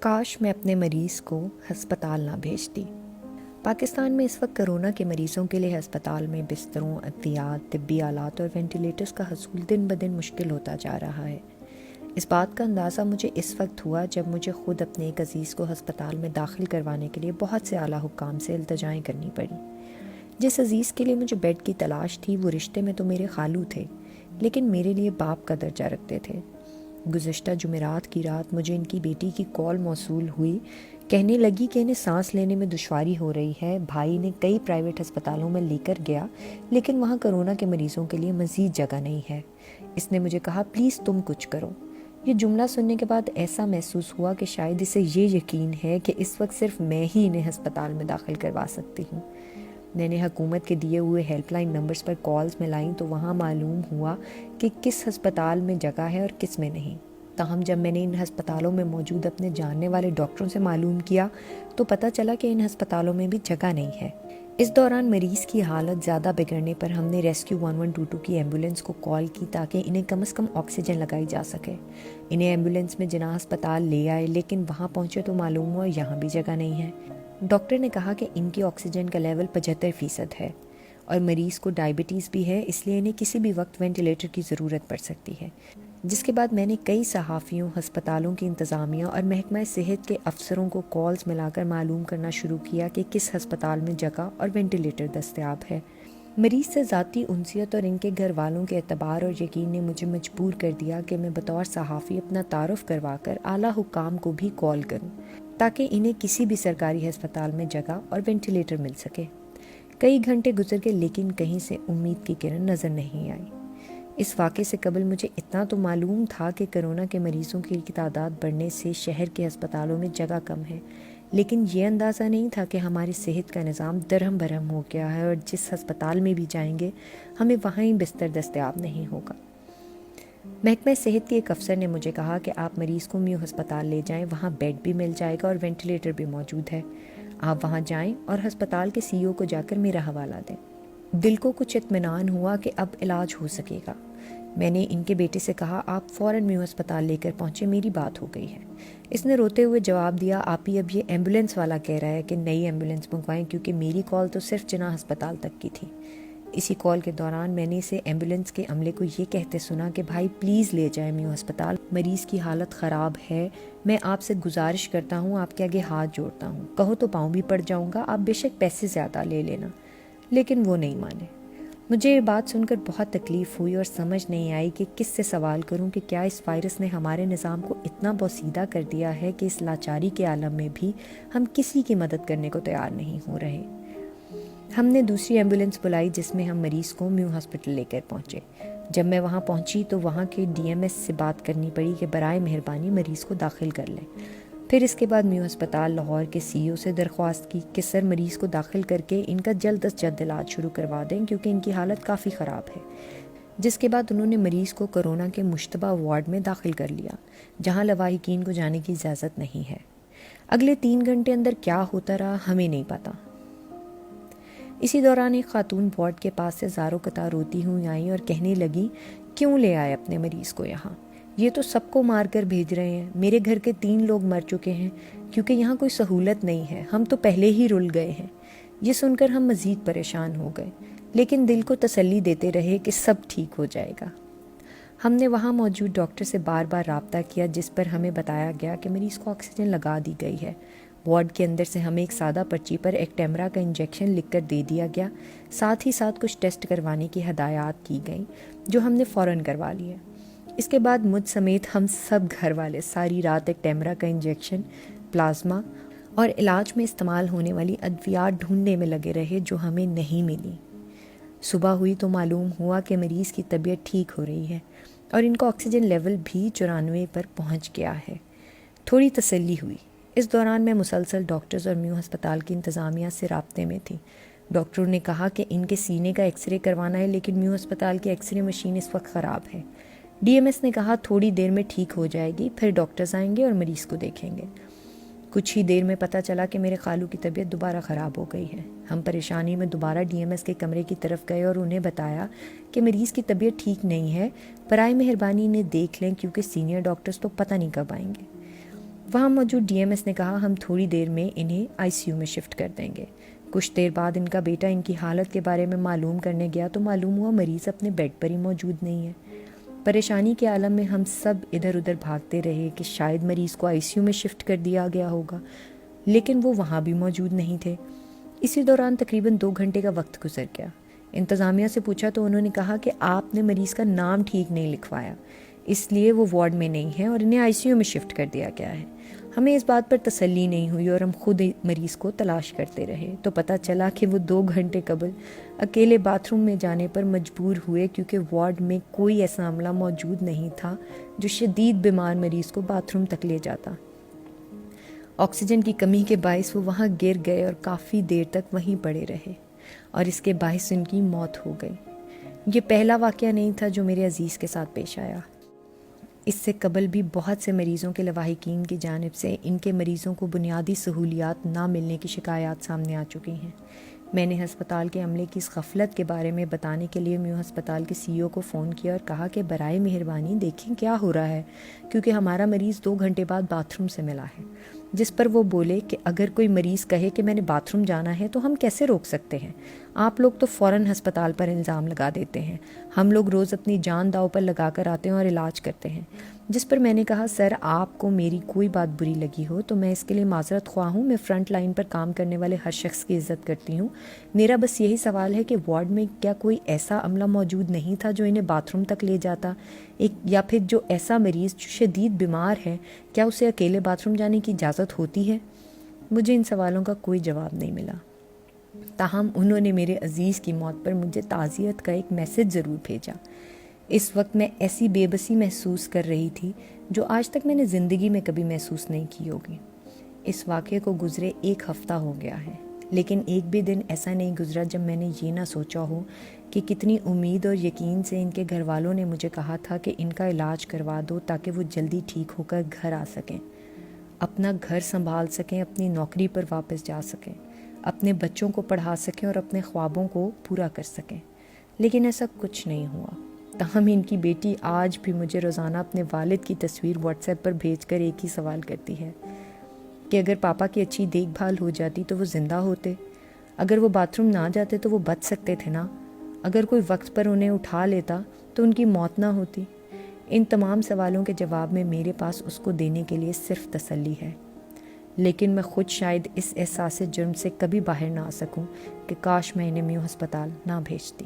کاش میں اپنے مریض کو ہسپتال نہ بھیجتی۔ پاکستان میں اس وقت کرونا کے مریضوں کے لیے ہسپتال میں بستروں، ادویات، طبی آلات اور وینٹیلیٹرز کا حصول دن بدن مشکل ہوتا جا رہا ہے۔ اس بات کا اندازہ مجھے اس وقت ہوا جب مجھے خود اپنے ایک عزیز کو ہسپتال میں داخل کروانے کے لیے بہت سے اعلیٰ حکام سے التجائیں کرنی پڑی۔ جس عزیز کے لیے مجھے بیڈ کی تلاش تھی وہ رشتے میں تو میرے خالو تھے، لیکن میرے لیے باپ کا درجہ رکھتے تھے۔ گزشتہ جمعرات کی رات مجھے ان کی بیٹی کی کال موصول ہوئی، کہنے لگی کہ انہیں سانس لینے میں دشواری ہو رہی ہے، بھائی نے کئی پرائیویٹ ہسپتالوں میں لے کر گیا لیکن وہاں کرونا کے مریضوں کے لیے مزید جگہ نہیں ہے۔ اس نے مجھے کہا پلیز تم کچھ کرو۔ یہ جملہ سننے کے بعد ایسا محسوس ہوا کہ شاید اسے یہ یقین ہے کہ اس وقت صرف میں ہی انہیں ہسپتال میں داخل کروا سکتی ہوں۔ میں نے حکومت کے دیے ہوئے ہیلپ لائن نمبرز پر کالز ملائیں تو وہاں معلوم ہوا کہ کس ہسپتال میں جگہ ہے اور کس میں نہیں۔ تاہم جب میں نے ان ہسپتالوں میں موجود اپنے جاننے والے ڈاکٹروں سے معلوم کیا تو پتہ چلا کہ ان ہسپتالوں میں بھی جگہ نہیں ہے۔ اس دوران مریض کی حالت زیادہ بگڑنے پر ہم نے ریسکیو 1122 کی ایمبولینس کو کال کی تاکہ انہیں کم از کم آکسیجن لگائی جا سکے۔ انہیں ایمبولینس میں جناح ہسپتال لے آئے لیکن وہاں پہنچے تو معلوم ہوا یہاں بھی جگہ نہیں ہے۔ ڈاکٹر نے کہا کہ ان کی آکسیجن کا لیول 75% ہے اور مریض کو ڈائبٹیز بھی ہے، اس لیے انہیں کسی بھی وقت وینٹیلیٹر کی ضرورت پڑ سکتی ہے۔ جس کے بعد میں نے کئی صحافیوں، ہسپتالوں کی انتظامیہ اور محکمہ صحت کے افسروں کو کالز ملا کر معلوم کرنا شروع کیا کہ کس ہسپتال میں جگہ اور وینٹیلیٹر دستیاب ہے۔ مریض سے ذاتی انسیت اور ان کے گھر والوں کے اعتبار اور یقین نے مجھے مجبور کر دیا کہ میں بطور صحافی اپنا تعارف کروا کر اعلیٰ حکام کو بھی کال کروں تاکہ انہیں کسی بھی سرکاری ہسپتال میں جگہ اور وینٹیلیٹر مل سکے۔ کئی گھنٹے گزر گئے لیکن کہیں سے امید کی کرن نظر نہیں آئی۔ اس واقعے سے قبل مجھے اتنا تو معلوم تھا کہ کرونا کے مریضوں کی تعداد بڑھنے سے شہر کے ہسپتالوں میں جگہ کم ہے، لیکن یہ اندازہ نہیں تھا کہ ہماری صحت کا نظام درہم برہم ہو گیا ہے اور جس ہسپتال میں بھی جائیں گے ہمیں وہاں ہی بستر دستیاب نہیں ہوگا۔ محکمہ صحت کے ایک افسر نے مجھے کہا کہ آپ مریض کو میو ہسپتال لے جائیں، وہاں بیڈ بھی مل جائے گا اور وینٹیلیٹر بھی موجود ہے۔ آپ وہاں جائیں اور ہسپتال کے سی او کو جا کر میرا حوالہ دیں۔ دل کو کچھ اطمینان ہوا کہ اب علاج ہو سکے گا۔ میں نے ان کے بیٹے سے کہا آپ فوراً میو ہسپتال لے کر پہنچے، میری بات ہو گئی ہے۔ اس نے روتے ہوئے جواب دیا آپ ہی اب یہ ایمبولینس والا کہہ رہا ہے کہ نئی ایمبولینس منگوائیں کیونکہ میری کال تو صرف جناح ہسپتال تک کی تھی۔ اسی کال کے دوران میں نے اسے ایمبولینس کے عملے کو یہ کہتے سنا کہ بھائی پلیز لے جائیں میو ہسپتال، مریض کی حالت خراب ہے، میں آپ سے گزارش کرتا ہوں، آپ کے آگے ہاتھ جوڑتا ہوں، کہو تو پاؤں بھی پڑ جاؤں گا، آپ بے شک پیسے زیادہ لے لینا۔ لیکن وہ نہیں مانے۔ مجھے یہ بات سن کر بہت تکلیف ہوئی اور سمجھ نہیں آئی کہ کس سے سوال کروں کہ کیا اس وائرس نے ہمارے نظام کو اتنا بوسیدہ کر دیا ہے کہ اس لاچاری کے عالم میں بھی ہم کسی کی مدد کرنے کو تیار نہیں ہو رہے۔ ہم نے دوسری ایمبولینس بلائی جس میں ہم مریض کو میو ہسپتال لے کر پہنچے۔ جب میں وہاں پہنچی تو وہاں کے ڈی ایم ایس سے بات کرنی پڑی کہ برائے مہربانی مریض کو داخل کر لیں۔ پھر اس کے بعد میو ہسپتال لاہور کے سی او سے درخواست کی کہ سر مریض کو داخل کر کے ان کا جلد از جلد علاج شروع کروا دیں کیونکہ ان کی حالت کافی خراب ہے۔ جس کے بعد انہوں نے مریض کو کرونا کے مشتبہ وارڈ میں داخل کر لیا جہاں لواحقین کو جانے کی اجازت نہیں ہے۔ اگلے 3 گھنٹے اندر کیا ہوتا رہا ہمیں نہیں پتا۔ اسی دوران ایک خاتون وارڈ کے پاس سے زاروں قطار روتی ہوئی آئی اور کہنے لگی کیوں لے آئے اپنے مریض کو یہاں، یہ تو سب کو مار کر بھیج رہے ہیں، میرے گھر کے 3 لوگ مر چکے ہیں کیونکہ یہاں کوئی سہولت نہیں ہے، ہم تو پہلے ہی رل گئے ہیں۔ یہ سن کر ہم مزید پریشان ہو گئے لیکن دل کو تسلی دیتے رہے کہ سب ٹھیک ہو جائے گا۔ ہم نے وہاں موجود ڈاکٹر سے بار بار رابطہ کیا جس پر ہمیں بتایا گیا کہ مریض کو آکسیجن لگا دی گئی ہے۔ وارڈ کے اندر سے ہمیں ایک سادہ پرچی پر ایکٹیمرا کا انجیکشن لکھ کر دے دیا گیا، ساتھ ہی ساتھ کچھ ٹیسٹ کروانے کی ہدایات کی گئیں جو ہم نے فوراً کروا لیے۔ اس کے بعد مجھ سمیت ہم سب گھر والے ساری رات ایکٹیمرا کا انجیکشن، پلازما اور علاج میں استعمال ہونے والی ادویات ڈھونڈنے میں لگے رہے جو ہمیں نہیں ملی۔ صبح ہوئی تو معلوم ہوا کہ مریض کی طبیعت ٹھیک ہو رہی ہے اور ان کا آکسیجن لیول بھی 94 پر پہنچ گیا ہے۔ تھوڑی تسلی ہوئی۔ اس دوران میں مسلسل ڈاکٹرز اور میو ہسپتال کی انتظامیہ سے رابطے میں تھی۔ ڈاکٹروں نے کہا کہ ان کے سینے کا ایکس رے کروانا ہے لیکن میو ہسپتال کی ایکس رے مشین اس وقت خراب ہے۔ ڈی ایم ایس نے کہا تھوڑی دیر میں ٹھیک ہو جائے گی، پھر ڈاکٹرز آئیں گے اور مریض کو دیکھیں گے۔ کچھ ہی دیر میں پتہ چلا کہ میرے خالو کی طبیعت دوبارہ خراب ہو گئی ہے۔ ہم پریشانی میں دوبارہ ڈی ایم ایس کے کمرے کی طرف گئے اور انہیں بتایا کہ مریض کی طبیعت ٹھیک نہیں ہے، برائے مہربانی انہیں دیکھ لیں کیونکہ سینئر ڈاکٹرز تو پتہ نہیں کب آئیں گے۔ وہاں موجود ڈی ایم ایس نے کہا ہم تھوڑی دیر میں انہیں آئی سی یو میں شفٹ کر دیں گے۔ کچھ دیر بعد ان کا بیٹا ان کی حالت کے بارے میں معلوم کرنے گیا تو معلوم ہوا مریض اپنے بیڈ پر ہی موجود نہیں ہے۔ پریشانی کے عالم میں ہم سب ادھر ادھر بھاگتے رہے کہ شاید مریض کو آئی سی یو میں شفٹ کر دیا گیا ہوگا، لیکن وہ وہاں بھی موجود نہیں تھے۔ اسی دوران تقریباً 2 گھنٹے کا وقت گزر گیا۔ انتظامیہ سے پوچھا تو انہوں نے کہا کہ آپ نے مریض کا نام ٹھیک نہیں لکھوایا، اس لیے وہ وارڈ میں نہیں ہے اور انہیں آئی سی یو میں شفٹ کر دیا گیا ہے۔ ہمیں اس بات پر تسلی نہیں ہوئی اور ہم خود مریض کو تلاش کرتے رہے تو پتہ چلا کہ وہ 2 گھنٹے قبل اکیلے باتھ روم میں جانے پر مجبور ہوئے کیونکہ وارڈ میں کوئی ایسا عملہ موجود نہیں تھا جو شدید بیمار مریض کو باتھ روم تک لے جاتا۔ آکسیجن کی کمی کے باعث وہ وہاں گر گئے اور کافی دیر تک وہیں پڑے رہے اور اس کے باعث ان کی موت ہو گئی۔ یہ پہلا واقعہ نہیں تھا جو میرے عزیز کے ساتھ پیش آیا۔ اس سے قبل بھی بہت سے مریضوں کے لواحقین کی جانب سے ان کے مریضوں کو بنیادی سہولیات نہ ملنے کی شکایات سامنے آ چکی ہیں۔ میں نے ہسپتال کے عملے کی اس غفلت کے بارے میں بتانے کے لیے میو ہسپتال کے سی ای او کو فون کیا اور کہا کہ برائے مہربانی دیکھیں کیا ہو رہا ہے، کیونکہ ہمارا مریض 2 گھنٹے بعد باتھ روم سے ملا ہے۔ جس پر وہ بولے کہ اگر کوئی مریض کہے کہ میں نے باتھ روم جانا ہے تو ہم کیسے روک سکتے ہیں؟ آپ لوگ تو فوراً ہسپتال پر الزام لگا دیتے ہیں۔ ہم لوگ روز اپنی جان داؤ پر لگا کر آتے ہیں اور علاج کرتے ہیں۔ جس پر میں نے کہا سر آپ کو میری کوئی بات بری لگی ہو تو میں اس کے لیے معذرت خواہ ہوں، میں فرنٹ لائن پر کام کرنے والے ہر شخص کی عزت کرتی ہوں۔ میرا بس یہی سوال ہے کہ وارڈ میں کیا کوئی ایسا عملہ موجود نہیں تھا جو انہیں باتھ روم تک لے جاتا، یا پھر جو ایسا مریض جو شدید بیمار ہے کیا اسے اکیلے باتھ روم جانے کی اجازت ہوتی ہے؟ مجھے ان سوالوں کا کوئی جواب نہیں ملا۔ تاہم انہوں نے میرے عزیز کی موت پر مجھے تعزیت کا ایک میسج ضرور بھیجا۔ اس وقت میں ایسی بے بسی محسوس کر رہی تھی جو آج تک میں نے زندگی میں کبھی محسوس نہیں کی ہوگی۔ اس واقعے کو گزرے 1 ہفتہ ہو گیا ہے، لیکن ایک بھی دن ایسا نہیں گزرا جب میں نے یہ نہ سوچا ہو کہ کتنی امید اور یقین سے ان کے گھر والوں نے مجھے کہا تھا کہ ان کا علاج کروا دو تاکہ وہ جلدی ٹھیک ہو کر گھر آ سکیں، اپنا گھر سنبھال سکیں، اپنی نوکری پر واپس جا سکیں، اپنے بچوں کو پڑھا سکیں اور اپنے خوابوں کو پورا کر سکیں۔ لیکن ایسا کچھ نہیں ہوا۔ تاہم ان کی بیٹی آج بھی مجھے روزانہ اپنے والد کی تصویر واٹس ایپ پر بھیج کر ایک ہی سوال کرتی ہے کہ اگر پاپا کی اچھی دیکھ بھال ہو جاتی تو وہ زندہ ہوتے، اگر وہ باتھ روم نہ جاتے تو وہ بچ سکتے تھے نا، اگر کوئی وقت پر انہیں اٹھا لیتا تو ان کی موت نہ ہوتی۔ ان تمام سوالوں کے جواب میں میرے پاس اس کو دینے کے لیے صرف تسلی ہے، لیکن میں خود شاید اس احساس جرم سے کبھی باہر نہ آ سکوں کہ کاش میں انہیں میو ہسپتال نہ بھیجتی۔